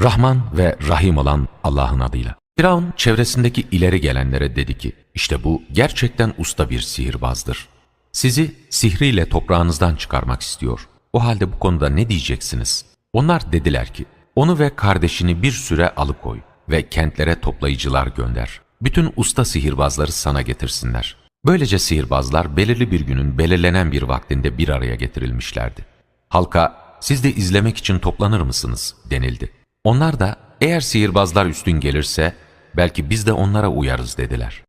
Rahman ve Rahim olan Allah'ın adıyla. Firavun çevresindeki ileri gelenlere dedi ki, işte bu gerçekten usta bir sihirbazdır. Sizi sihriyle toprağınızdan çıkarmak istiyor. O halde bu konuda ne diyeceksiniz? Onlar dediler ki, onu ve kardeşini bir süre alıkoy ve kentlere toplayıcılar gönder. Bütün usta sihirbazları sana getirsinler. Böylece sihirbazlar belirli bir günün belirlenen bir vaktinde bir araya getirilmişlerdi. Halka, siz de izlemek için toplanır mısınız denildi. Onlar da, eğer sihirbazlar üstün gelirse, belki biz de onlara uyarız dediler.